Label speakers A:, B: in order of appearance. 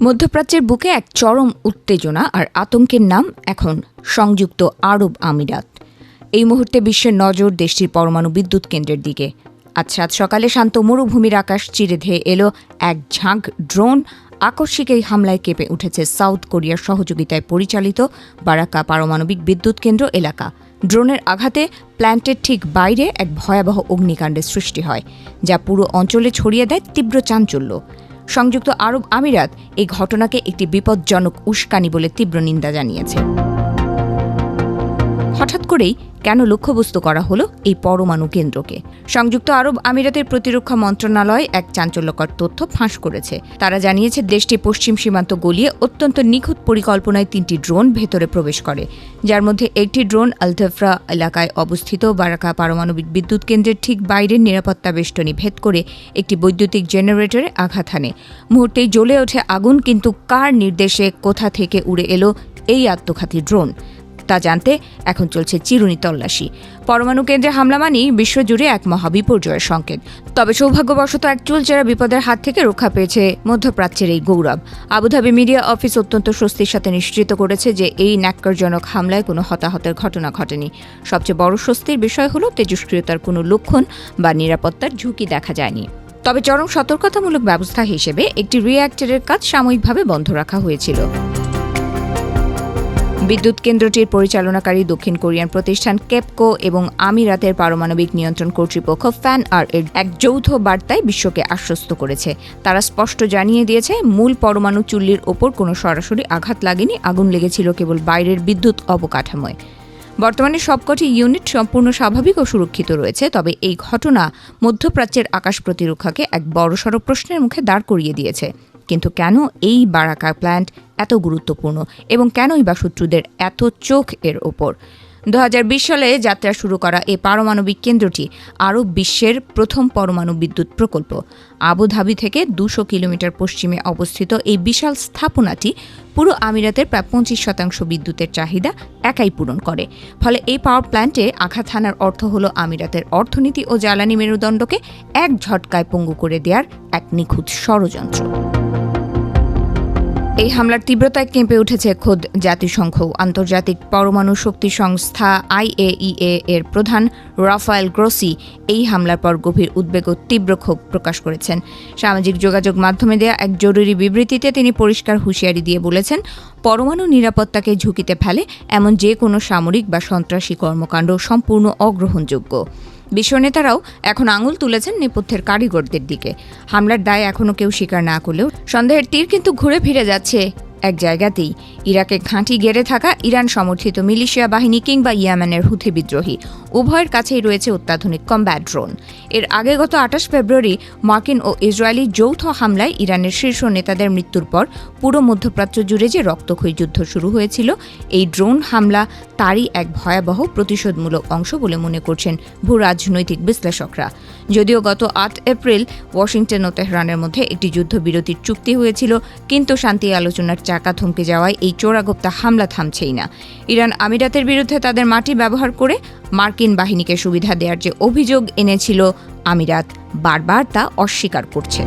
A: মধ্যপ্রাচ্যের বুকে এক চরম উত্তেজনা আর আতঙ্কের নাম এখন সংযুক্ত আরব আমিরাত। এই মুহূর্তে বিশ্বের নজর দেশটির পরমাণু বিদ্যুৎ কেন্দ্রের দিকে। আজ সাত সকালে শান্ত মরুভূমির আকাশ চিরে ধেয়ে এলো এক ঝাঁক ড্রোন। আকস্মিক এই হামলায় কেঁপে উঠেছে সাউথ কোরিয়ার সহযোগিতায় পরিচালিত বারাকা পারমাণবিক বিদ্যুৎ কেন্দ্র এলাকা। ড্রোনের আঘাতে প্ল্যান্টের ঠিক বাইরে এক ভয়াবহ অগ্নিকাণ্ডের সৃষ্টি হয়, যা পুরো অঞ্চলে ছড়িয়ে দেয় তীব্র চাঞ্চল্য। সংযুক্ত আরব আমিরাত এই ঘটনাকে একটি বিপজ্জনক উস্কানি বলে তীব্র নিন্দা জানিয়েছে। হঠাৎ করেই কেন লক্ষ্যবস্তু করা হলো এই পরমাণু কেন্দ্রকে? সংযুক্ত আরব আমিরাতের প্রতিরক্ষা মন্ত্রণালয় এক চাঞ্চল্যকর তথ্য ফাঁস করেছে। তারা জানিয়েছে দেশটি পশ্চিম সীমান্ত গলিয়ে অত্যন্ত নিখুঁত পরিকল্পনায় 3টি ড্রোন ভেতরে প্রবেশ করে, যার মধ্যে একটি ড্রোন আলতেফরা এলাকায় অবস্থিত বারাকা পারমাণবিক বিদ্যুৎ কেন্দ্রের ঠিক বাইরের নিরাপত্তা বেষ্টনী ভেদ করে একটি বৈদ্যুতিক জেনারেটরে আঘাত হানে। মুহূর্তেই জ্বলে ওঠে আগুন, কিন্তু কার নির্দেশে কোথা থেকে উড়ে এলো এই আত্মঘাতী ড্রোন তা জানতে এখন চলছে চিরুনি তল্লাশি। পরমাণু কেন্দ্রে হামলা মানেই বিশ্বজুড়ে এক মহাবিপর্যয়ের সংকেত। তবে সৌভাগ্যবশত এক চুলচেরা বিপদের হাত থেকে রক্ষা পেয়েছে মধ্যপ্রাচ্যের এই গৌরব। আবুধাবি মিডিয়া অফিস অত্যন্ত স্বস্তির সাথে নিশ্চিত করেছে যে এই ন্যাক্কারজনক হামলায় কোনো হতাহতের ঘটনা ঘটেনি। সবচেয়ে বড় স্বস্তির বিষয় হলো তেজস্ক্রিয়তার কোনো লক্ষণ বা নিরাপত্তার ঝুঁকি দেখা যায়নি। তবে চরম সতর্কতামূলক ব্যবস্থা হিসেবে একটি রিঅ্যাক্টরের কাজ সাময়িকভাবে বন্ধ রাখা হয়েছিল। বিদ্যুৎ কেন্দ্রটির পরিচালনাকারী দক্ষিণ কোরিয়ান প্রতিষ্ঠান কেপকো এবং আমিরাতের পারমাণবিক নিয়ন্ত্রণ কর্তৃপক্ষ ফ্যানআর এর এক যৌথ বার্তায় বিশ্বকে আশ্বস্ত করেছে। তারা স্পষ্ট জানিয়ে দিয়েছে, মূল পরমাণু চুল্লির ওপর কোনো সরাসরি আঘাত লাগেনি, আগুন লেগেছিল কেবল বাইরের বিদ্যুৎ অবকাঠামোয়। বর্তমানে সবকটি ইউনিট সম্পূর্ণ স্বাভাবিক ও সুরক্ষিত রয়েছে। তবে এই ঘটনা মধ্যপ্রাচ্যের আকাশ প্রতিরক্ষাকে এক বড়সড় প্রশ্নের মুখে দাঁড় করিয়ে দিয়েছে। কিন্তু কেন এই বারাকা প্ল্যান্ট এত গুরুত্বপূর্ণ এবং কেনই বা শত্রুদের এত চোখ এর ওপর? 2020 সালে যাত্রা শুরু করা এই পারমাণবিক কেন্দ্রটি আরব বিশ্বের প্রথম পরমাণু বিদ্যুৎ প্রকল্প। আবুধাবি থেকে 200 কিলোমিটার পশ্চিমে অবস্থিত এই বিশাল স্থাপনাটি পুরো আমিরাতের প্রায় 25% বিদ্যুতের চাহিদা একাই পূরণ করে। ফলে এই পাওয়ার প্ল্যান্টে আঘাত হানার অর্থ হলো আমিরাতের অর্থনীতি ও জ্বালানি মেরুদণ্ডকে এক ঝটকায় পঙ্গু করে দেওয়ার এক নিখুঁত ষড়যন্ত্র। এই হামলার তীব্রতায় কেঁপে উঠেছে খোদ জাতিসংঘ। আন্তর্জাতিক পরমাণু শক্তি সংস্থা IAEA এর প্রধান রাফায়েল গ্রোসি এই হামলার পর গভীর উদ্বেগ ও তীব্র ক্ষোভ প্রকাশ করেছেন। সামাজিক যোগাযোগ মাধ্যমে দেয়া এক জরুরি বিবৃতিতে তিনি পরিষ্কার হুঁশিয়ারি দিয়ে বলেছেন, পরমাণু নিরাপত্তাকে ঝুঁকিতে ফেলে এমন যে কোনো সামরিক বা সন্ত্রাসী কর্মকাণ্ড সম্পূর্ণ অগ্রহণযোগ্য। বিশ্ব নেতারাও এখন আঙুল তুলেছেন নেপথ্যের কারিগরদের দিকে। হামলার দায় এখনও কেউ স্বীকার না করলেও সন্দেহের তীর কিন্তু ঘুরে ফিরে যাচ্ছে এক জায়গাতেই। ইরাকে ঘাঁটি গেড়ে থাকা ইরান সমর্থিত মিলিশিয়া বাহিনী কিংবা ইয়েমেনের হুথি বিদ্রোহী উভয়ের কাছেই রয়েছে অত্যাধুনিক কম্ব্যাট ড্রোন। এর আগে গত 28 ফেব্রুয়ারি মার্কিন ও ইসরায়েলি যৌথ হামলায় ইরানের শীর্ষ নেতাদের মৃত্যুর পর পুরো মধ্যপ্রাচ্য জুড়ে যে রক্তক্ষয়ী যুদ্ধ শুরু হয়েছিল, এই ড্রোন হামলা তারই এক ভয়াবহ প্রতিশোধমূলক অংশ বলে মনে করছেন ভূরাজনৈতিক বিশ্লেষকরা। যদিও গত 8 এপ্রিল ওয়াশিংটন ও তেহরানের মধ্যে একটি যুদ্ধবিরতির চুক্তি হয়েছিল, কিন্তু শান্তি আলোচনার চাকা থমকে যাওয়ায় এই চোরাগোপ্তা হামলা থামছেই না। ইরান আমিরাতের বিরুদ্ধে তাদের মাটি ব্যবহার করে মার্কিন বাহিনীকে সুবিধা দেওয়ার যে অভিযোগ এনেছিল আমিরাত বারবার তা অস্বীকার করছে।